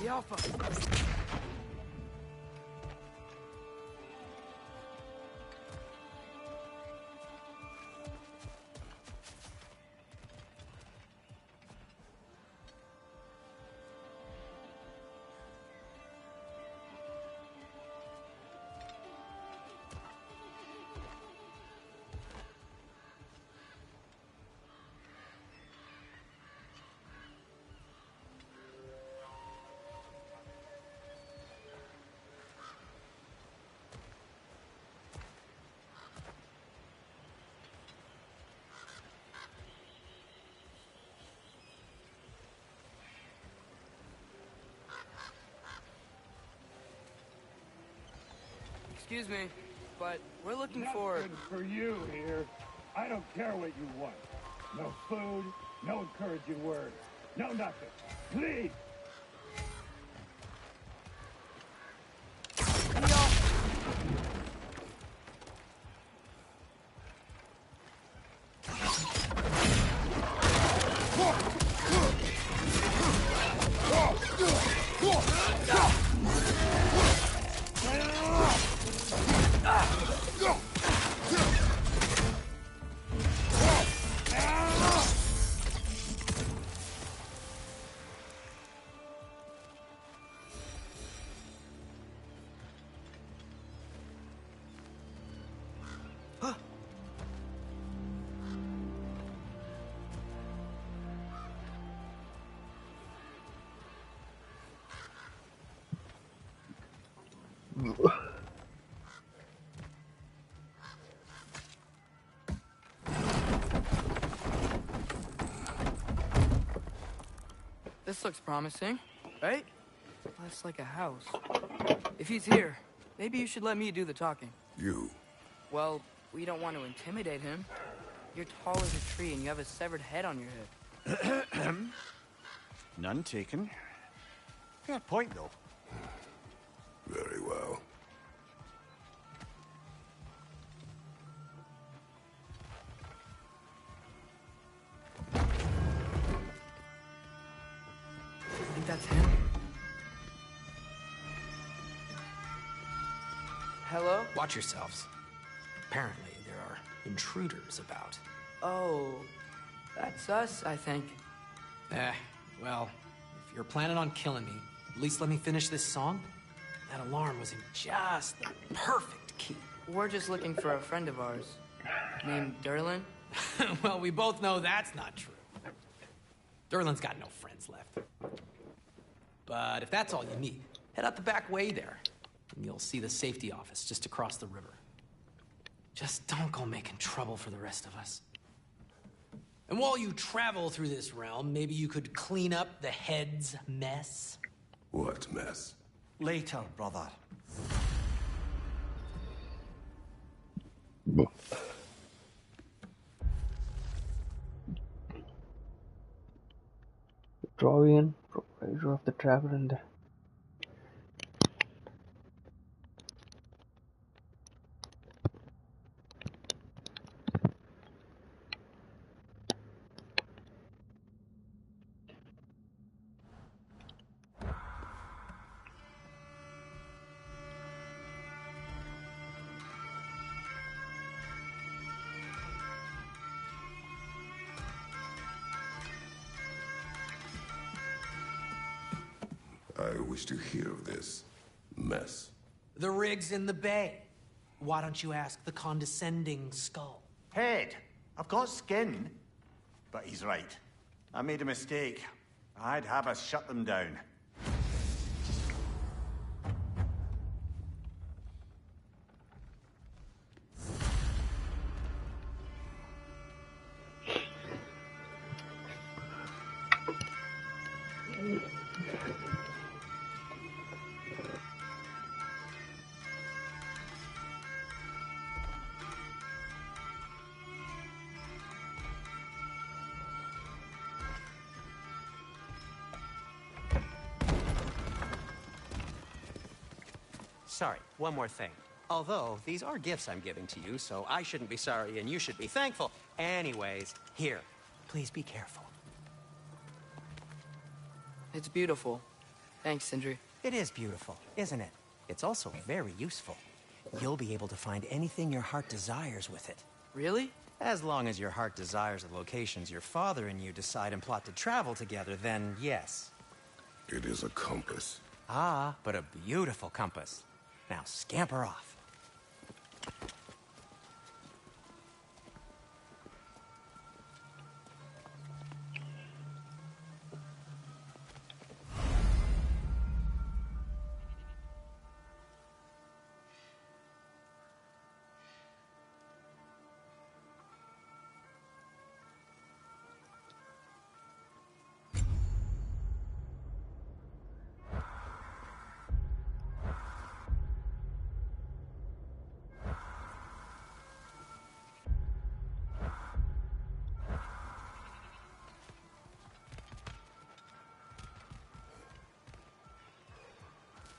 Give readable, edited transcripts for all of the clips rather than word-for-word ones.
The Alpha. Excuse me, but we're looking for... Nothing for you here. I don't care what you want. No food, no encouraging words, no nothing. Leave! This looks promising, right? Less like a house. If he's here, maybe you should let me do the talking. You? Well, we don't want to intimidate him. You're tall as a tree and you have a severed head on your head. None taken. Got a point, though. Very well. I think that's him. Hello? Watch yourselves. Apparently, there are intruders about. Oh, that's us, I think. Well, if you're planning on killing me, at least let me finish this song. That alarm was in just the perfect key. We're just looking for a friend of ours, named Durlin. Well, we both know that's not true. Durlin's got no friends left. But if that's all you need, head out the back way there, and you'll see the safety office just across the river. Just don't go making trouble for the rest of us. And while you travel through this realm, maybe you could clean up the head's mess? What mess? Later, brother. Trovian, proprietor of the Travel and I wish to hear of this mess. The rig's in the bay. Why don't you ask the condescending skull? Head, I've got skin. But he's right. I made a mistake. I'd have us shut them down. Sorry, one more thing. Although, these are gifts I'm giving to you, so I shouldn't be sorry and you should be thankful. Anyways, here, please be careful. It's beautiful. Thanks, Sindri. It is beautiful, isn't it? It's also very useful. You'll be able to find anything your heart desires with it. Really? As long as your heart desires the locations your father and you decide and plot to travel together, then yes. It is a compass. Ah, but a beautiful compass. Now scamper off.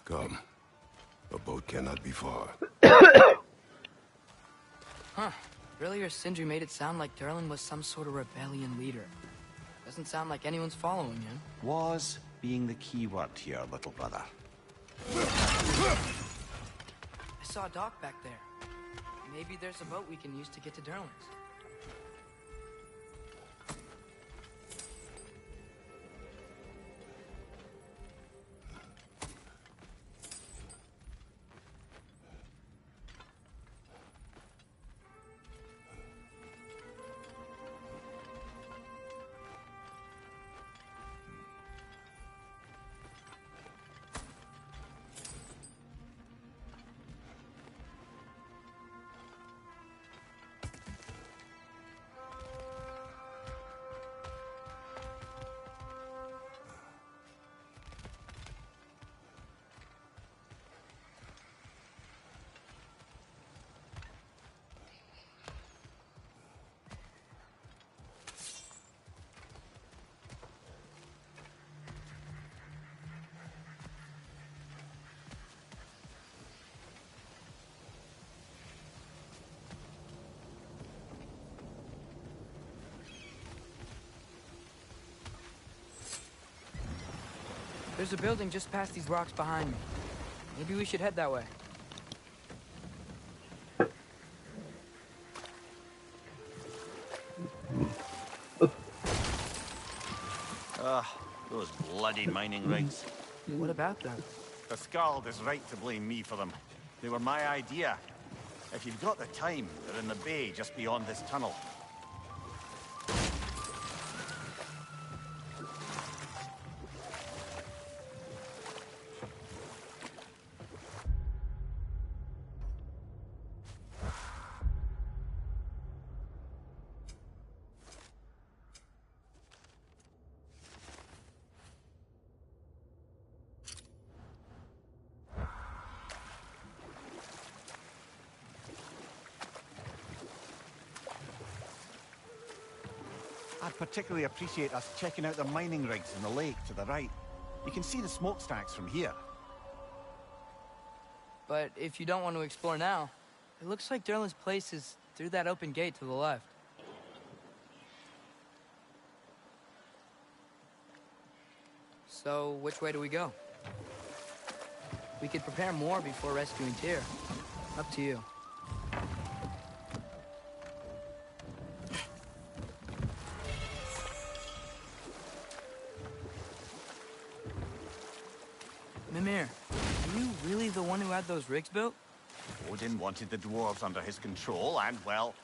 Come. A boat cannot be far. Huh. Earlier, Sindri made it sound like Durlin was some sort of rebellion leader. Doesn't sound like anyone's following him. Was being the key word here, little brother. I saw a dock back there. Maybe there's a boat we can use to get to Durlin's. There's a building just past these rocks behind me. Maybe we should head that way. Those bloody mining rigs. What about them? The Skald is right to blame me for them. They were my idea. If you've got the time, they're in the bay just beyond this tunnel. I'd particularly appreciate us checking out the mining rigs in the lake to the right. You can see the smokestacks from here. But if you don't want to explore now, it looks like Durlin's place is through that open gate to the left. So, which way do we go? We could prepare more before rescuing Tyr. Up to you. Mimir, are you really the one who had those rigs built? Odin wanted the dwarves under his control, and, well,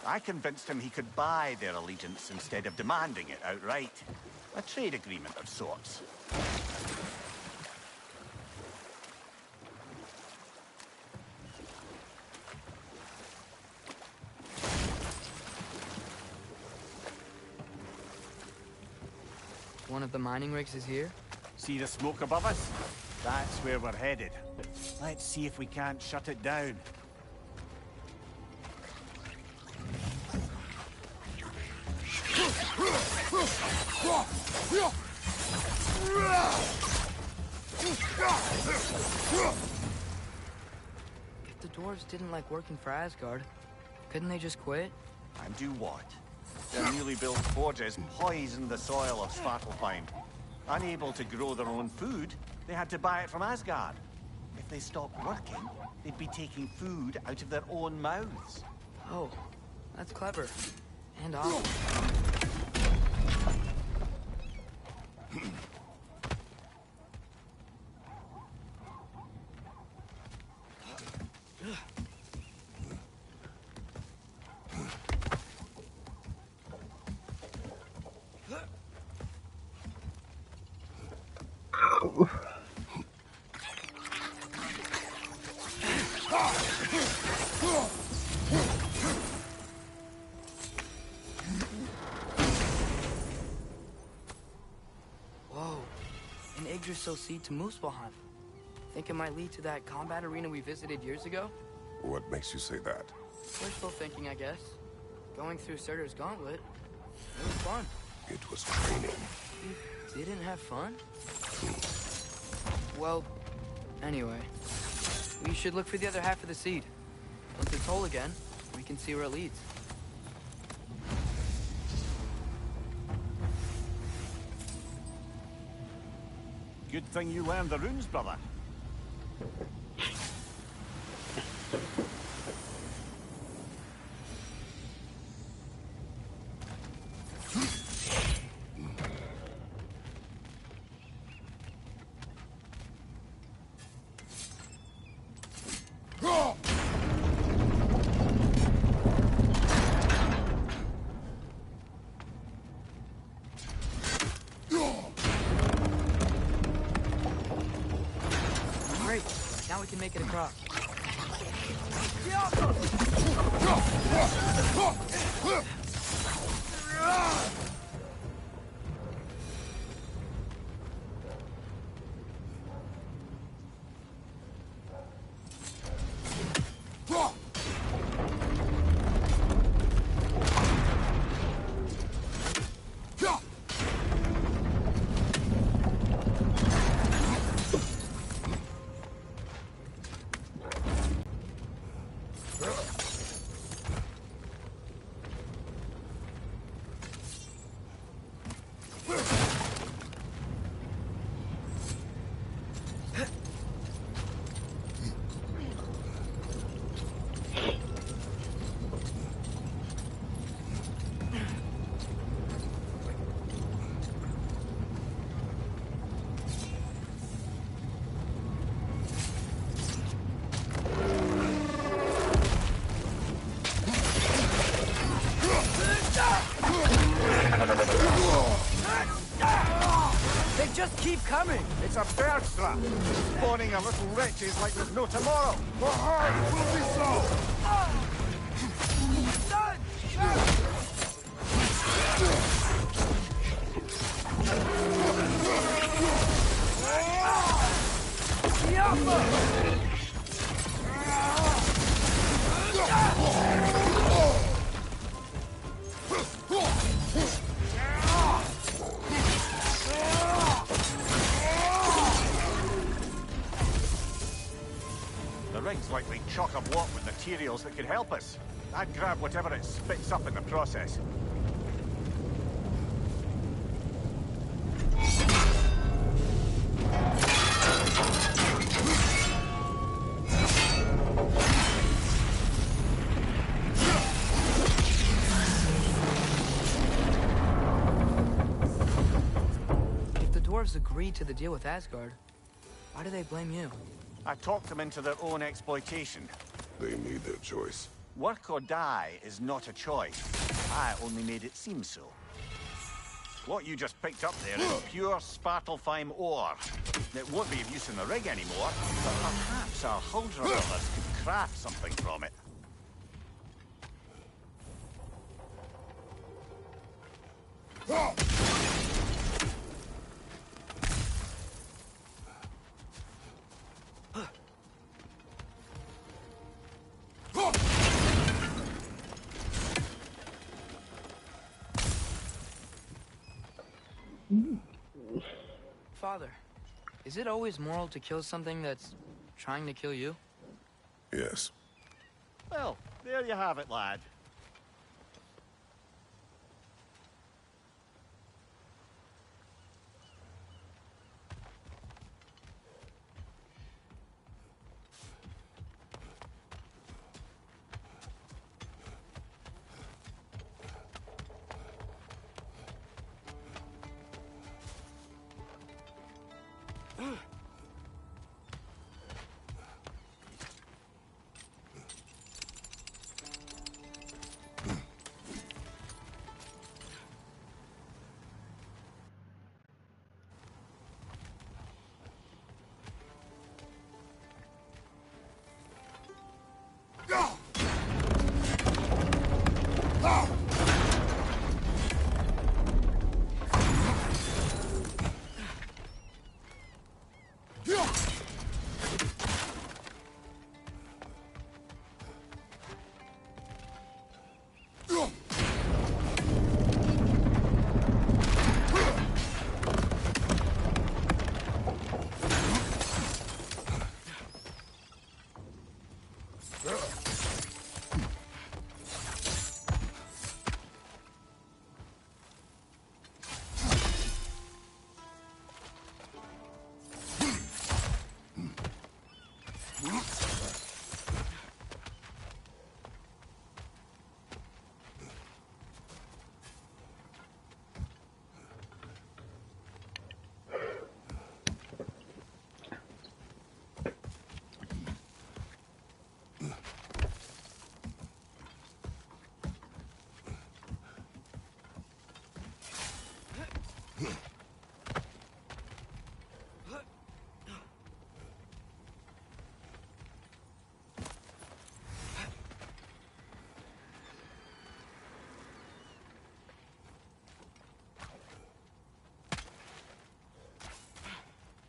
I convinced him he could buy their allegiance instead of demanding it outright. A trade agreement of sorts. One of the mining rigs is here? See the smoke above us? That's where we're headed. Let's see if we can't shut it down. If the dwarves didn't like working for Asgard, couldn't they just quit? And do what? Their newly built forges poison the soil of Svartalfheim. Unable to grow their own food, they had to buy it from Asgard. If they stopped working, they'd be taking food out of their own mouths. Oh, that's clever. And awesome. Whoa, an Yggdrasil seed to Muspelheim. Think it might lead to that combat arena we visited years ago? What makes you say that? Wishful thinking, I guess. Going through Surtur's gauntlet, it was fun. It was training. You didn't have fun? Well, anyway, we should look for the other half of the seed. Once it's whole again, we can see where it leads. Good thing you learned the runes, brother. Great, now we can make it across. They just keep coming! It's a bird trap, spawning a little wretches like there's no tomorrow. For her, it will be so! The rig's likely chock-a-block with materials that could help us. I'd grab whatever it spits up in the process. If the dwarves agreed to the deal with Asgard, why do they blame you? I talked them into their own exploitation. They made their choice. Work or die is not a choice. I only made it seem so. What you just picked up there is pure Svartalfheim ore. It won't be of use in the rig anymore, but perhaps our Huldra brothers could craft something from it. Father, is it always moral to kill something that's trying to kill you? Yes. Well, there you have it, lad.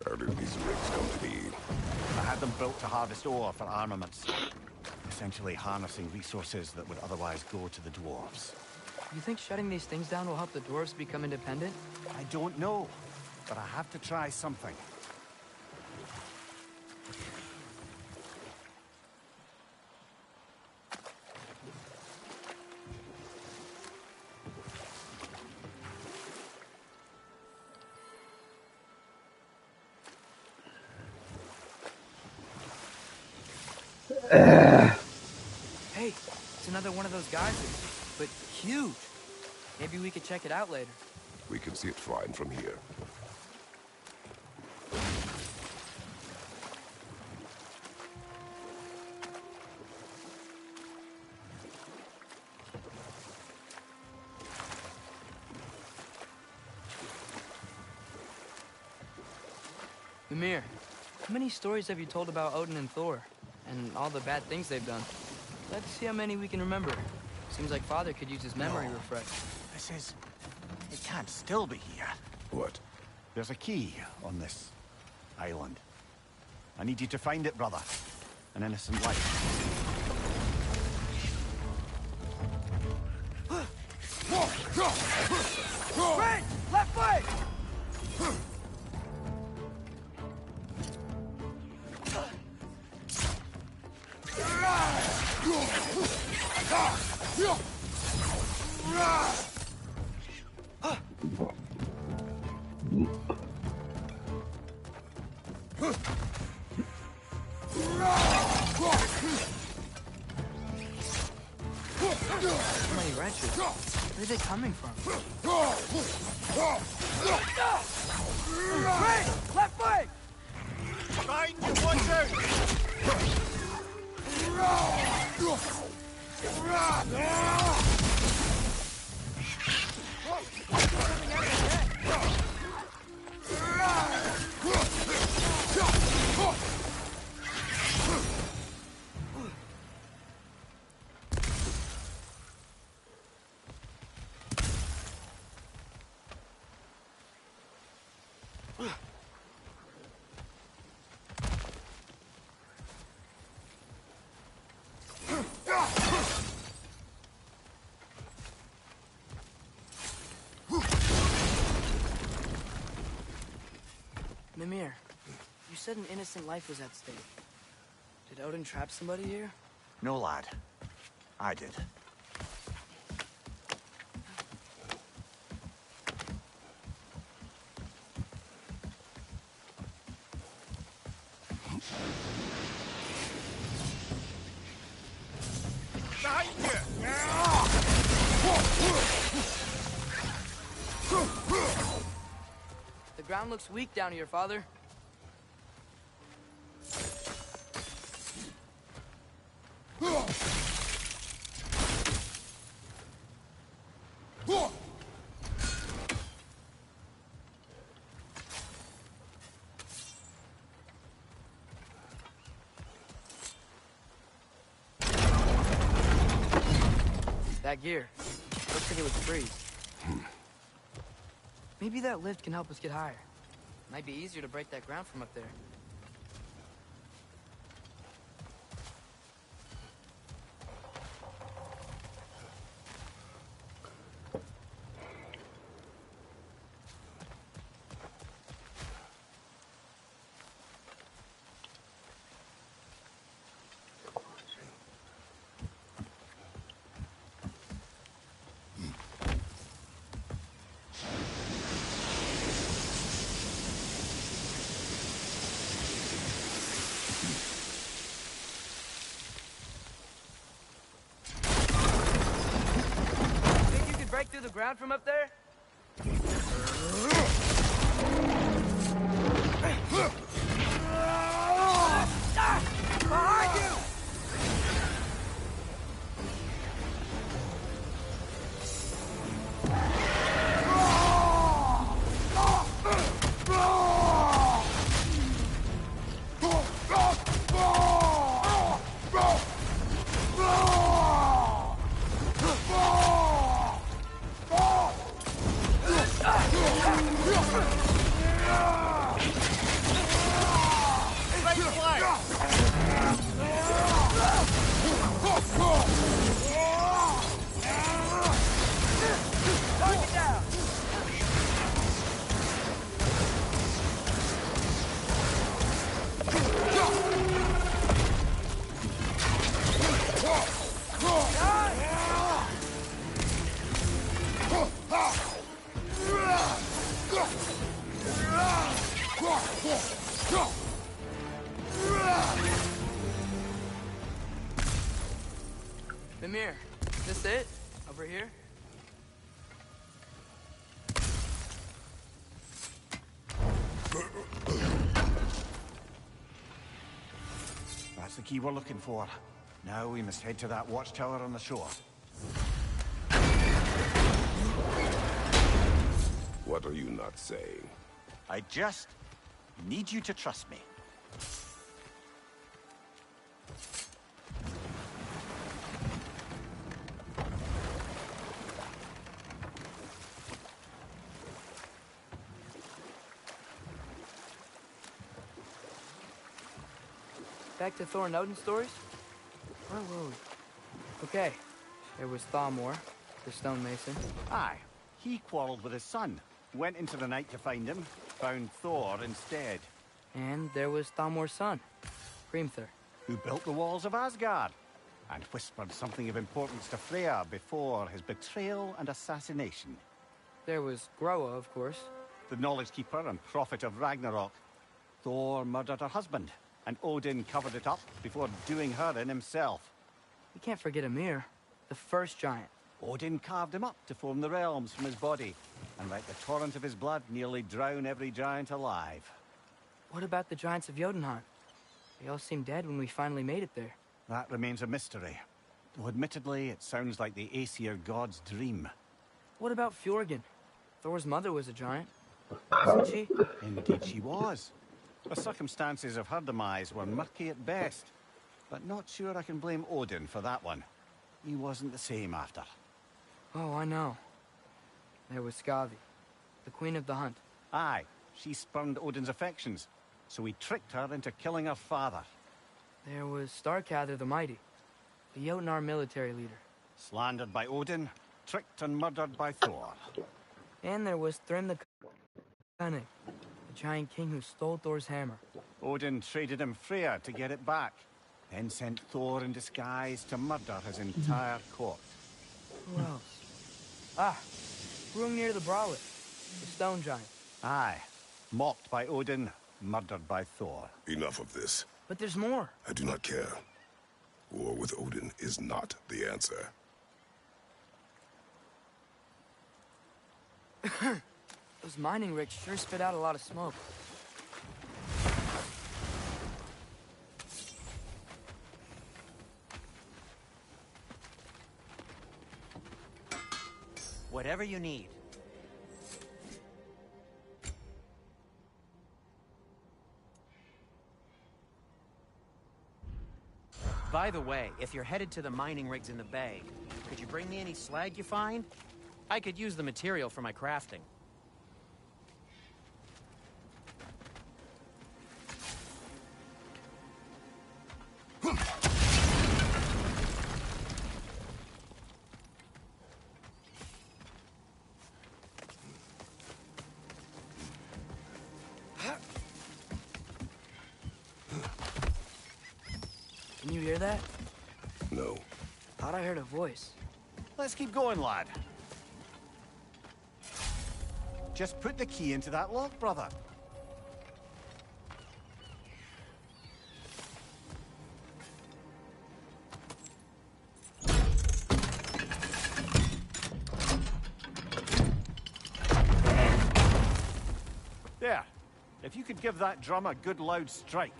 How did these rigs come to be? I had them built to harvest ore for armaments. Essentially harnessing resources that would otherwise go to the dwarves. You think shutting these things down will help the dwarves become independent? I don't know, but I have to try something. Hey, it's another one of those geysers, but huge. Maybe we could check it out later. We can see it fine from here. Mimir, how many stories have you told about Odin and Thor? And all the bad things they've done? Let's see how many we can remember. Seems like Father could use his memory refresh. This is... It can't still be here. What? There's a key on this island. I need you to find it, brother. An innocent life. Right! Left foot! So many wrenches. Where are they coming from? Right! Left foot! Behind you, watch out! Mimir, you said an innocent life was at stake. Did Odin trap somebody here? No, lad. I did. Behind you! The ground looks weak down here, Father. That gear. Looks like it was freeze. Maybe that lift can help us get higher. Might be easier to break that ground from up there. Break through the ground from up there? Behind you! Mimir, is this it? Over here? That's the key we're looking for. Now we must head to that watchtower on the shore. What are you not saying? I just need you to trust me. Back to Thor and Odin stories? Where were we? Okay, there was Thamur, the stonemason. Aye, he quarreled with his son. Went into the night to find him, found Thor instead. And there was Thamur's son, Hrimthur. Who built the walls of Asgard, and whispered something of importance to Freya before his betrayal and assassination. There was Groa, of course. The knowledge keeper and prophet of Ragnarok. Thor murdered her husband, and Odin covered it up before doing her in himself. We can't forget Ymir, the first giant. Odin carved him up to form the realms from his body, and let the torrent of his blood nearly drown every giant alive. What about the giants of Jotunheim? They all seemed dead when we finally made it there. That remains a mystery. Though admittedly, it sounds like the Aesir god's dream. What about Fjorgyn? Thor's mother was a giant, wasn't she? Indeed she was. The circumstances of her demise were murky at best, but not sure I can blame Odin for that one. He wasn't the same after. Oh, I know. There was Skavi, the queen of the hunt. Aye, she spurned Odin's affections, so he tricked her into killing her father. There was Starkather the Mighty, the Jotnar military leader. Slandered by Odin, tricked and murdered by Thor. And there was Thrym the Cunning, the giant king who stole Thor's hammer. Odin traded him Freya to get it back, then sent Thor in disguise to murder his entire court. Who else? Ah, Hrungnir the Brawler, the stone giant. Aye, mocked by Odin, murdered by Thor. Enough of this. But there's more. I do not care. War with Odin is not the answer. Those mining rigs sure spit out a lot of smoke. Whatever you need. By the way, if you're headed to the mining rigs in the bay, Could you bring me any slag you find? I could use the material for my crafting. Can you hear that? No. Thought I heard a voice. Let's keep going, lad. Just put the key into that lock, brother. There. If you could give that drum a good loud strike.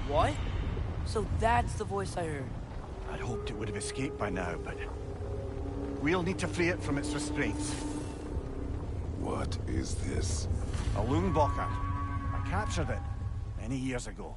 What? So that's the voice I heard. I'd hoped it would have escaped by now, but we'll need to free it from its restraints. What is this? A Lungbocker. I captured it many years ago.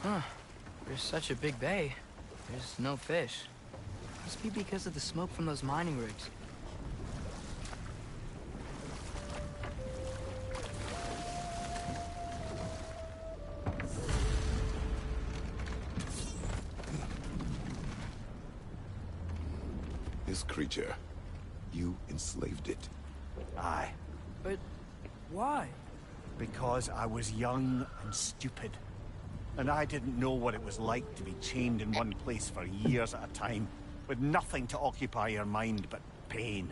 Huh. There's such a big bay. There's no fish. Must be because of the smoke from those mining rigs. This creature. You enslaved it. Aye. But why? Because I was young and stupid. And I didn't know what it was like to be chained in one place for years at a time, with nothing to occupy your mind but pain.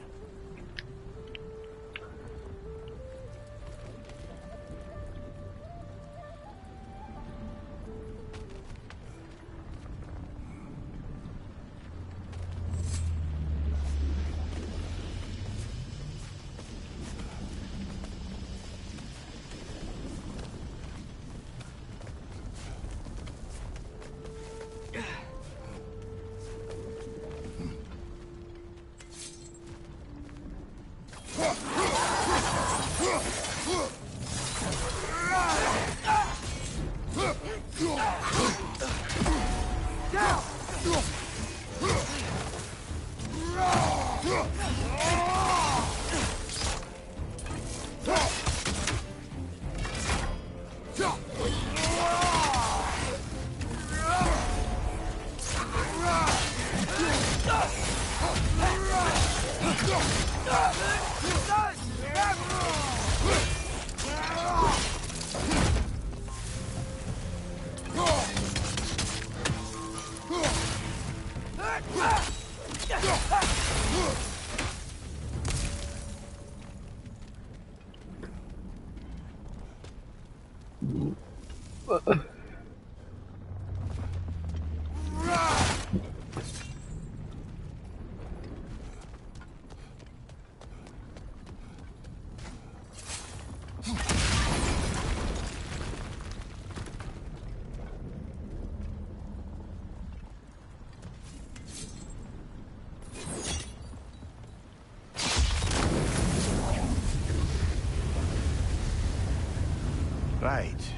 Right.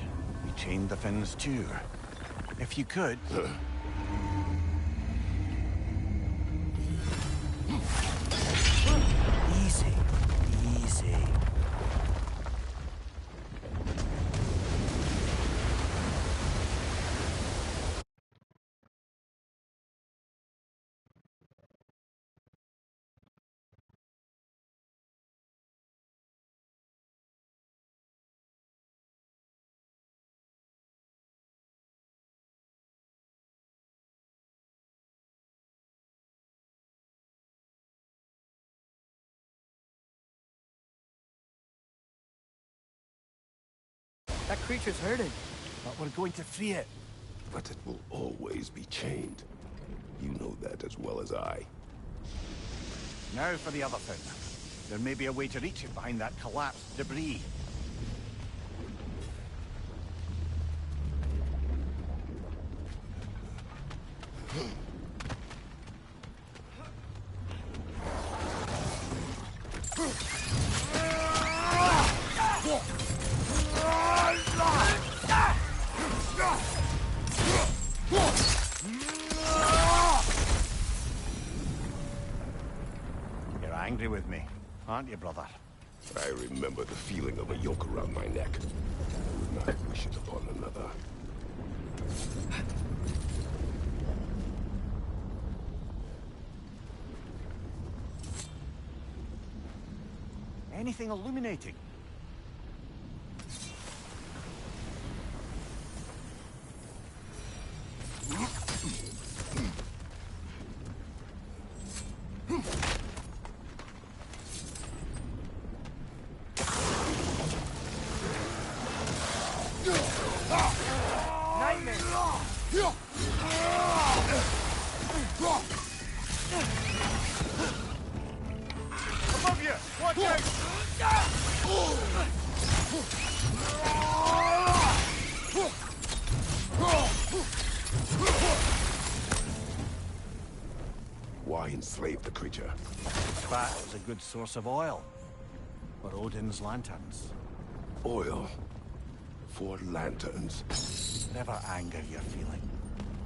We chained the fins too. If you could... Easy. Easy. That creature's hurting. But we're going to free it. But it will always be chained. You know that as well as I. Now for the other thing. There may be a way to reach it behind that collapsed debris. You're angry with me, aren't you, brother? I remember the feeling of a yoke around my neck. I would not wish it upon another. Anything illuminating? Above you! Watch out! Why enslave the creature? Its fat was a good source of oil. For Odin's lanterns. Oil. For lanterns. Whatever anger you're feeling,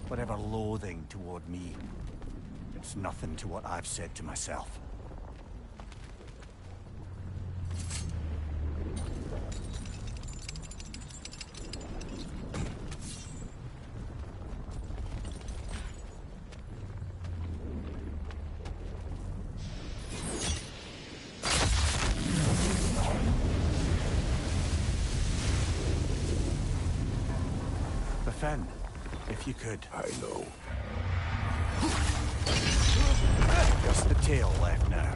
whatever loathing toward me, it's nothing to what I've said to myself. Fen, if you could. I know. Just the tail left now.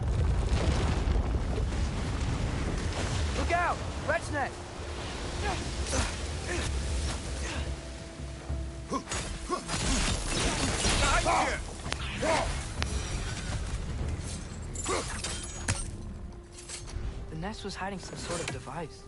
Look out! Ret's neck! The nest was hiding some sort of device.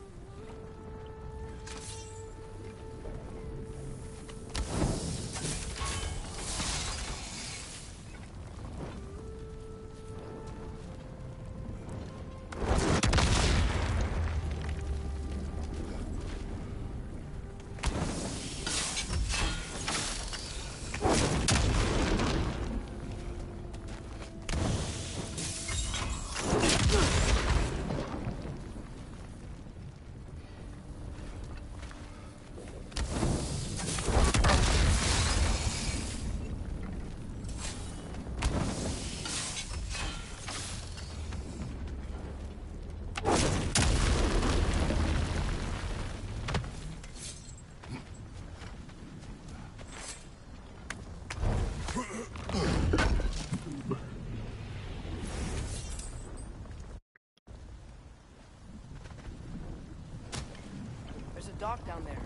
There's a dock down there,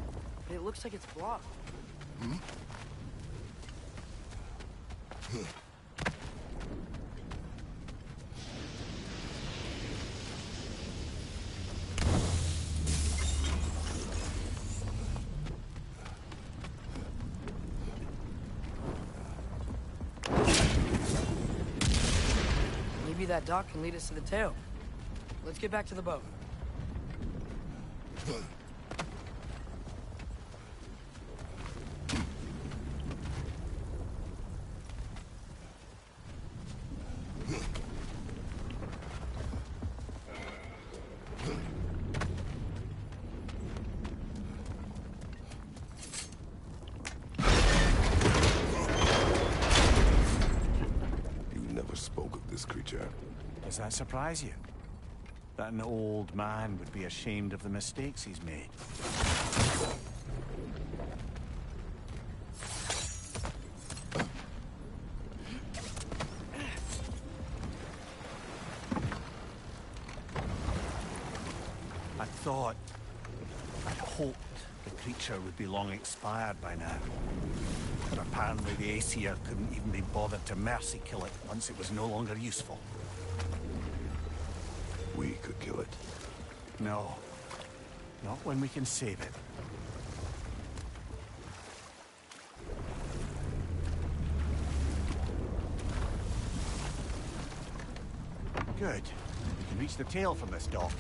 but it looks like it's blocked. Maybe that dock can lead us to the tail. Let's get back to the boat. never spoke of this creature. Does that surprise you? That an old man would be ashamed of the mistakes he's made? I'd hoped the creature would be long expired by now. But apparently the Aesir couldn't even be bothered to mercy kill it once it was no longer useful. We could kill it. No. Not when we can save it. Good. We can reach the tail from this dock.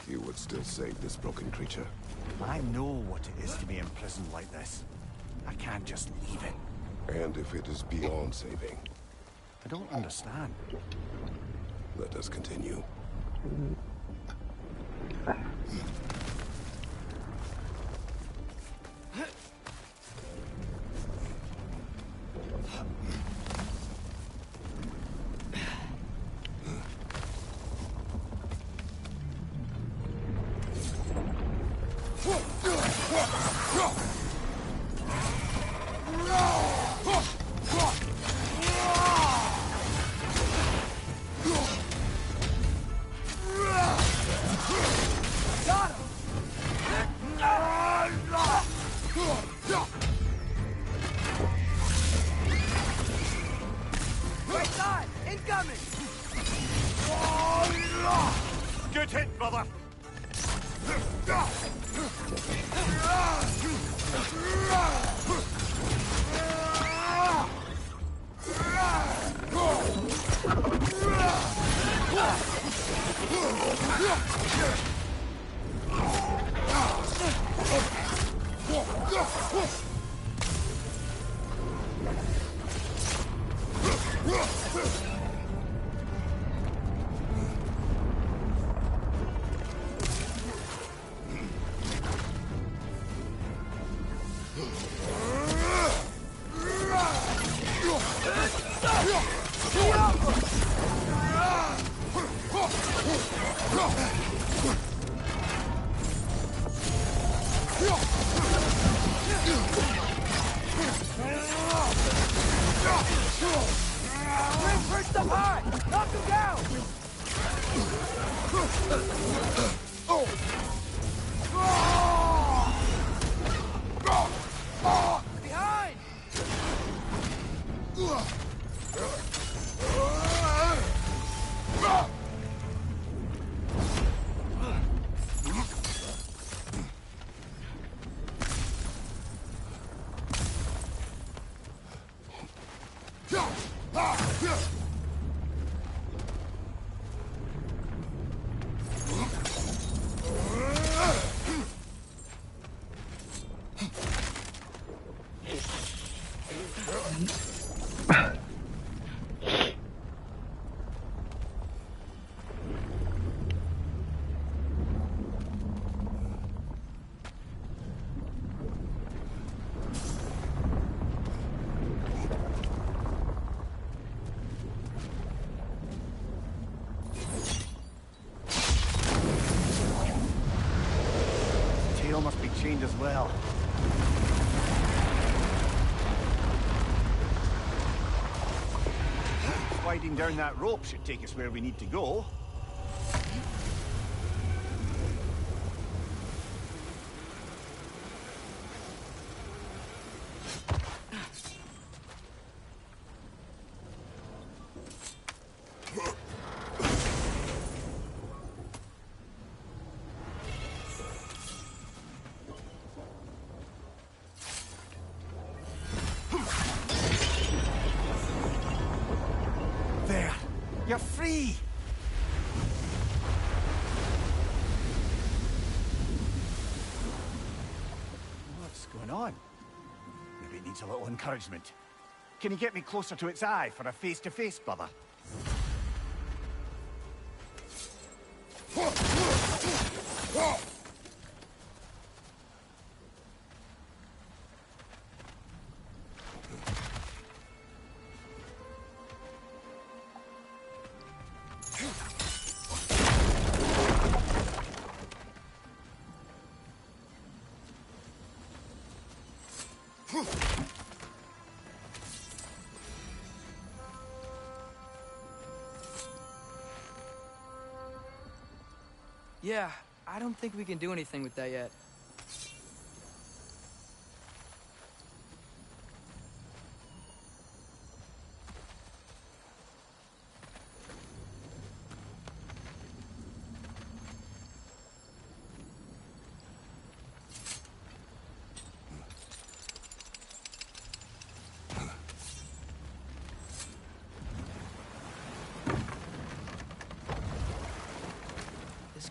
You would still save this broken creature? I know what it is to be imprisoned like this. I can't just leave it. And if it is beyond saving? I don't understand. Let us continue. Good hit, brother! Must be chained as well. Sliding down that rope should take us where we need to go. You're free! What's going on? Maybe it needs a little encouragement. Can you get me closer to its eye for a face-to-face, brother? Yeah, I don't think we can do anything with that yet.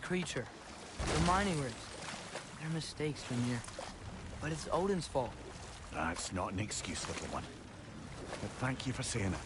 Creature. The mining rigs. They're mistakes, Mimir. But it's Odin's fault. That's not an excuse, little one. But thank you for saying it.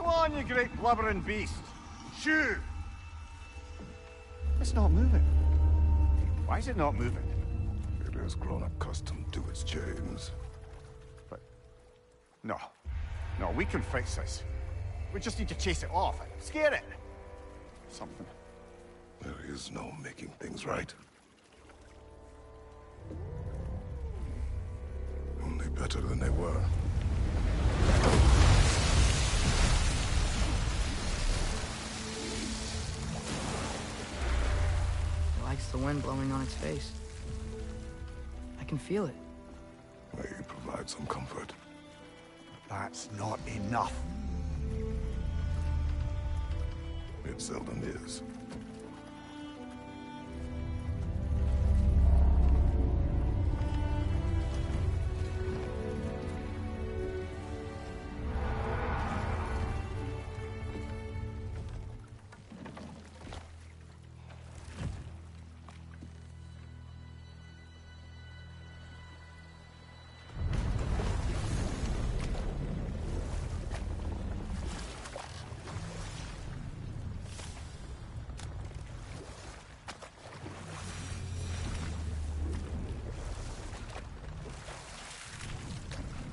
On, you great blubbering beast! Shoo! It's not moving. Why is it not moving? It has grown accustomed to its chains. But... No. No, we can fix this. We just need to chase it off and scare it. Something. There is no making things right. Only better than they were. Likes the wind blowing on its face. I can feel it. May provide some comfort. That's not enough. It seldom is.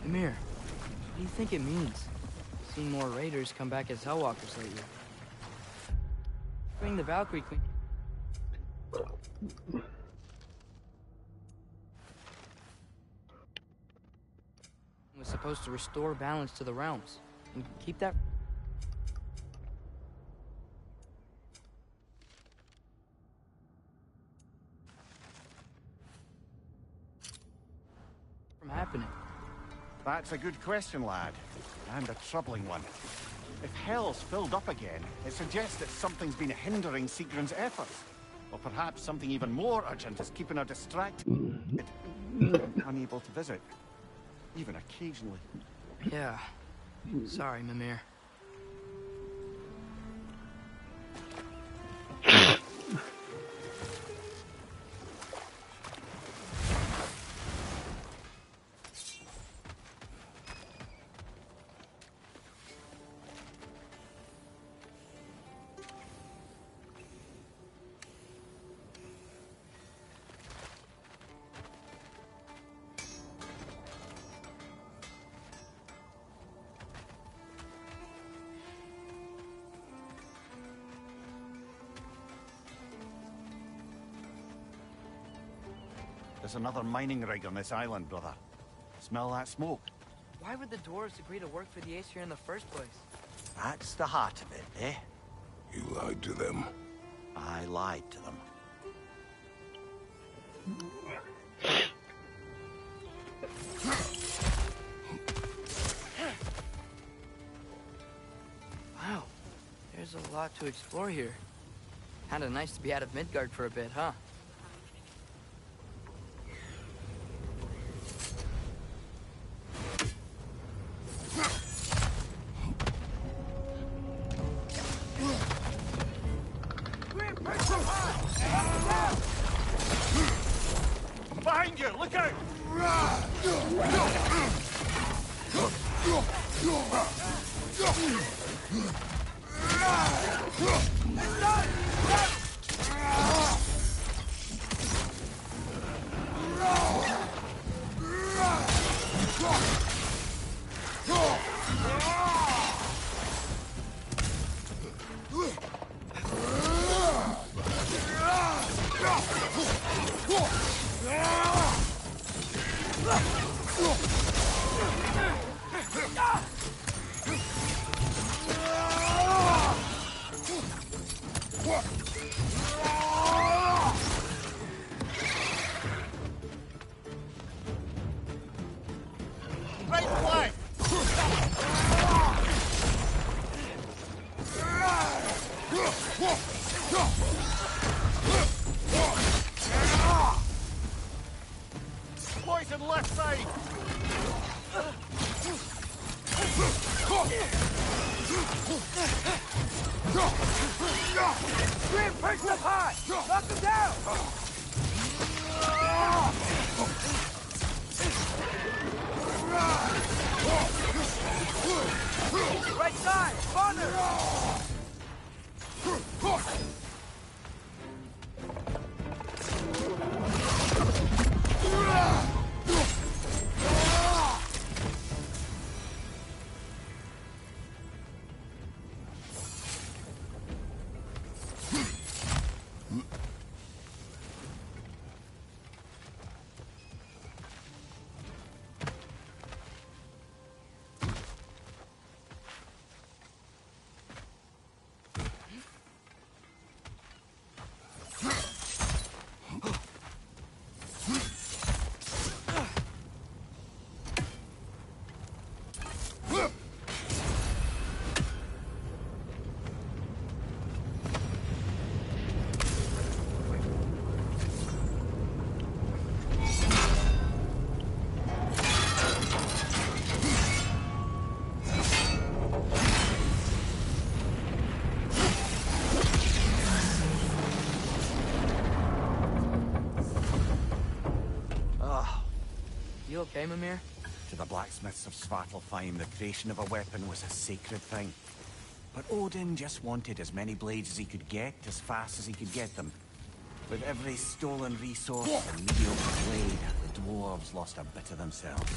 Mimir, what do you think it means? Seen more raiders come back as Hellwalkers lately. Bring the Valkyrie Queen. Was supposed to restore balance to the realms and keep that from happening. That's a good question, lad. And a troubling one. If Hell's filled up again, it suggests that something's been hindering Sigrun's efforts. Or perhaps something even more urgent is keeping her distracted. Unable to visit. Even occasionally. Yeah. Sorry, Mimir. There's another mining rig on this island, brother. Smell that smoke? Why would the dwarves agree to work for the Aesir in the first place? That's the heart of it, eh? You lied to them. I lied to them. Wow. There's a lot to explore here. Kinda nice to be out of Midgard for a bit, huh? Behind you! Look out! Right flank! Poison left side! Grim, perch up high! Knock him down! Right side! Father! You okay, Mimir? To the blacksmiths of Svartalfheim, the creation of a weapon was a sacred thing. But Odin just wanted as many blades as he could get, as fast as he could get them. With every stolen resource and mediocre blade, the dwarves lost a bit of themselves.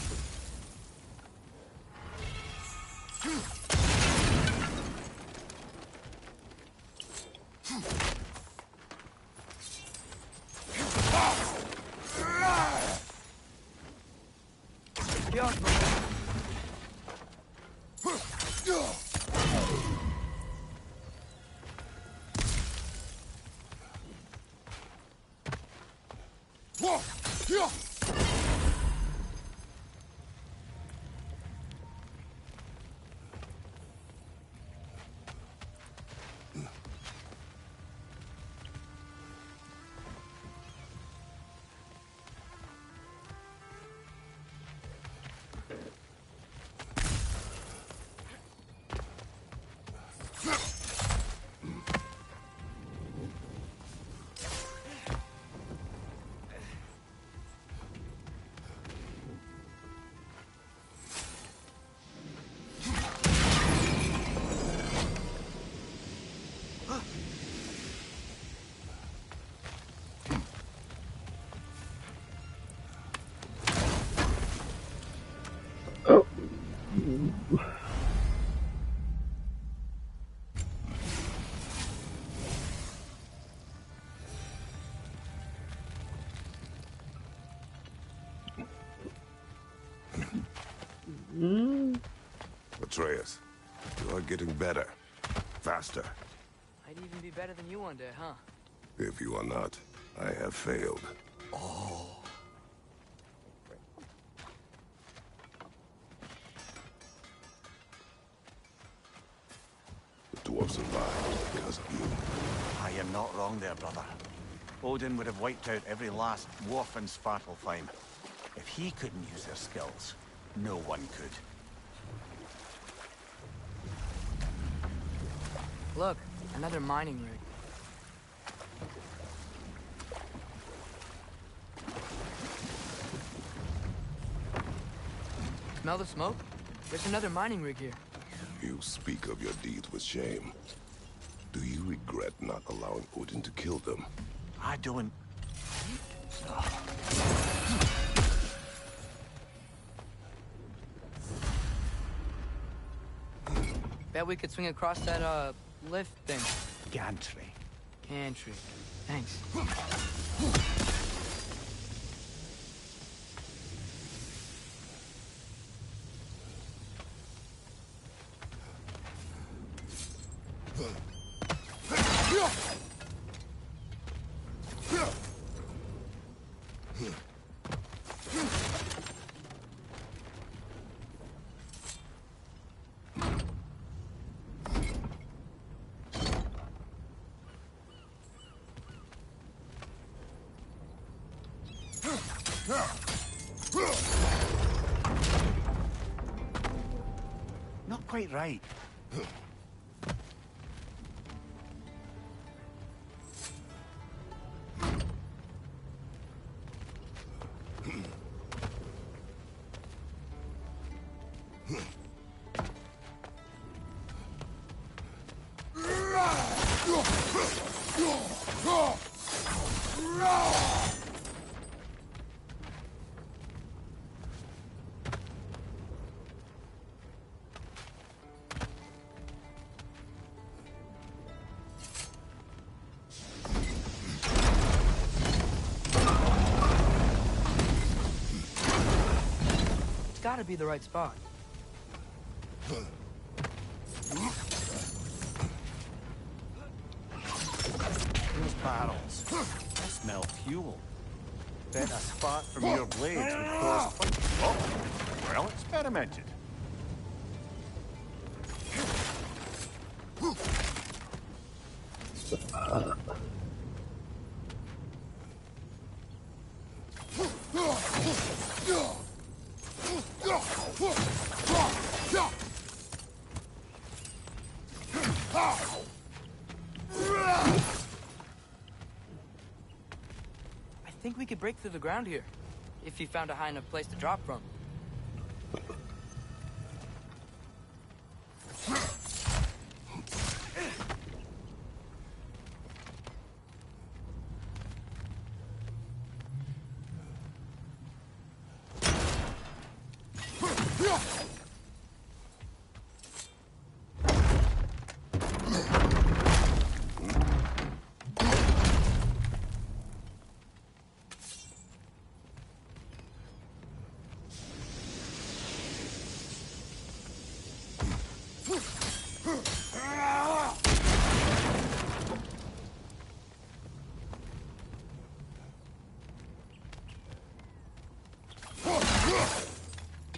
Atreus, you are getting better. Faster. I'd even be better than you one day, huh? If you are not, I have failed. The dwarf survived because of you. I am not wrong there, brother. Odin would have wiped out every last dwarf in Svartalfheim. If he couldn't use their skills, no one could. Look, another mining rig. Smell the smoke? There's another mining rig here. You speak of your deeds with shame. Do you regret not allowing Odin to kill them? I don't. Bet we could swing across that, lift thing. Gantry. Gantry. Thanks. Not quite right. It's gotta be the right spot. Those barrels. I smell fuel. Bet a spark from your blades would cause fire. Oh, well experimented. I think we could break through the ground here, if you found a high enough place to drop from.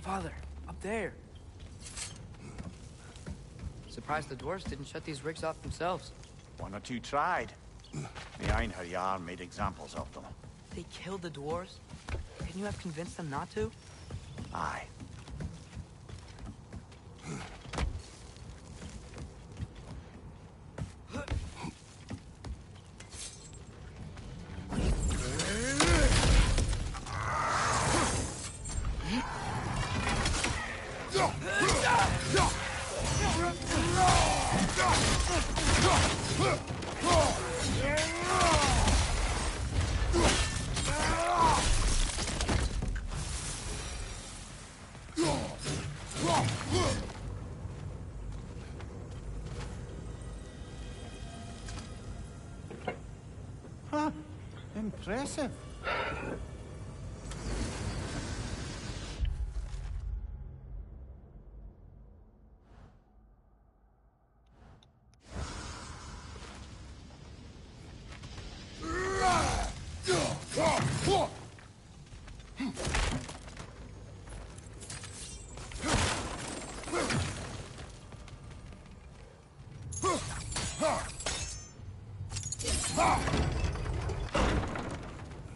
Father, up there. Surprised the dwarves didn't shut these rigs off themselves. One or two tried. The Einherjar made examples of them. They killed the dwarves? Couldn't you have convinced them not to? Aye. Huh. Impressive.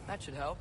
That should help.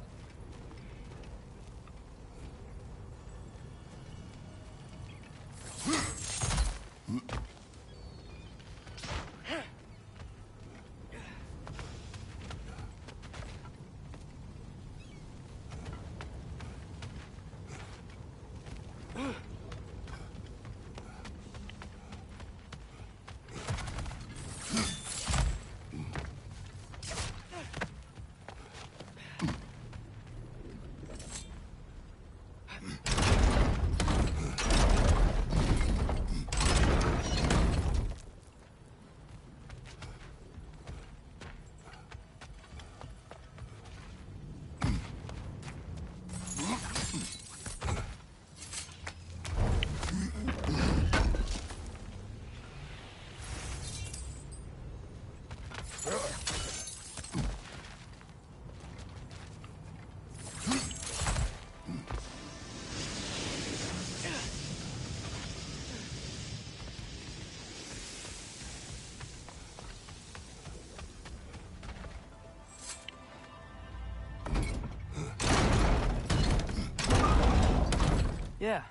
Yeah,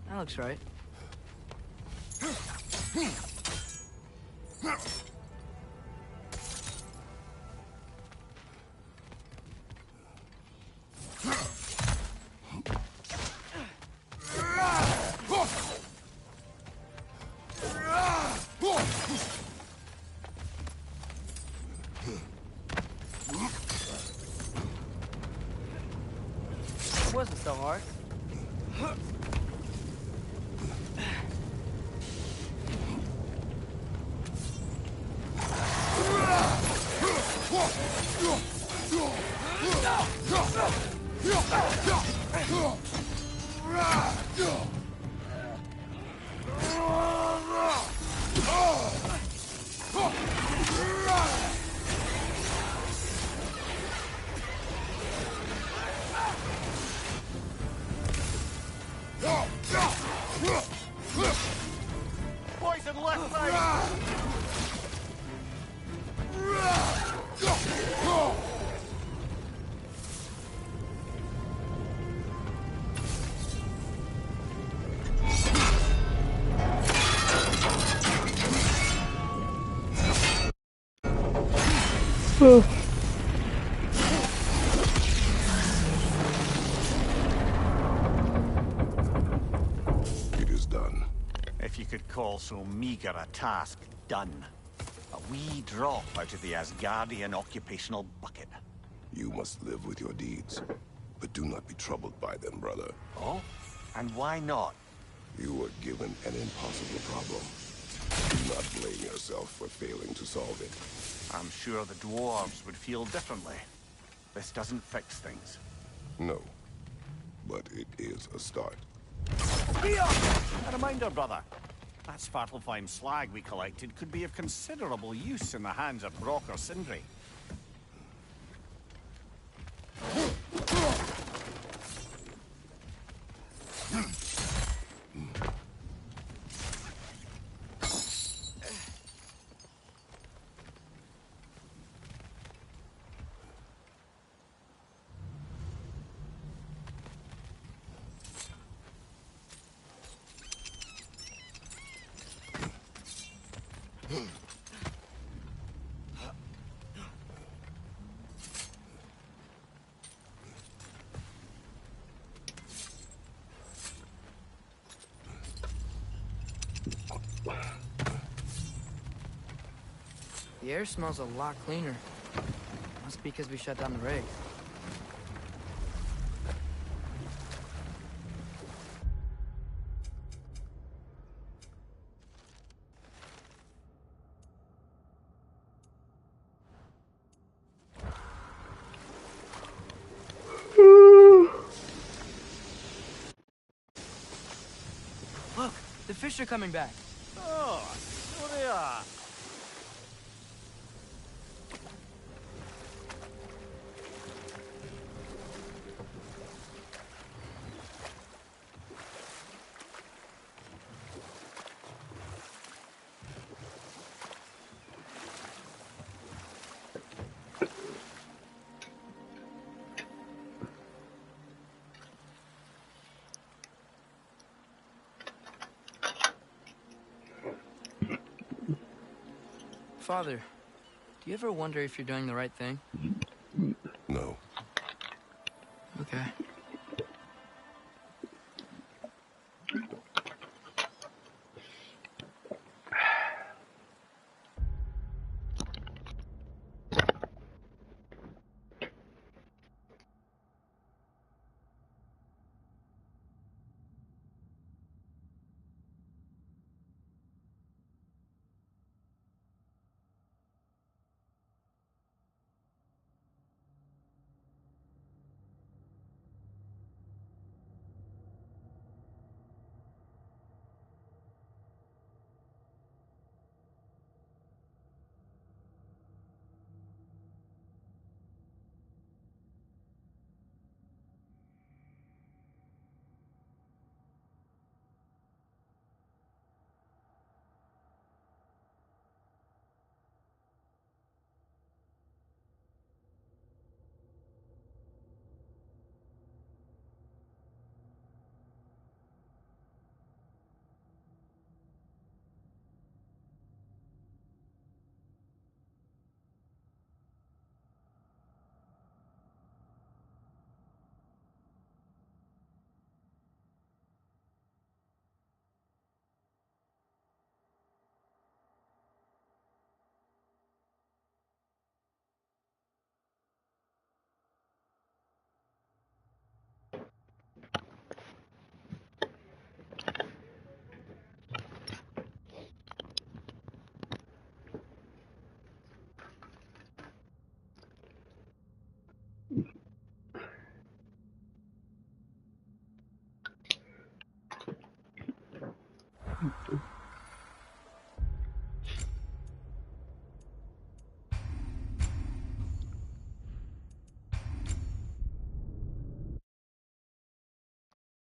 that looks right. It wasn't so hard. Poison left side! It is done. If you could call so meager a task done. A wee drop out of the Asgardian occupational bucket. You must live with your deeds, but do not be troubled by them, brother. Oh? And why not? You were given an impossible problem. Do not blame yourself for failing to solve it. I'm sure the dwarves would feel differently. This doesn't fix things. No, but it is a start. A reminder, brother. That Svartalfheim slag we collected could be of considerable use in the hands of Brock or Sindri. The air smells a lot cleaner. Must be because we shut down the rig. Look, the fish are coming back. Oh, so they are. Father, do you ever wonder if you're doing the right thing? No. Okay. YouTube.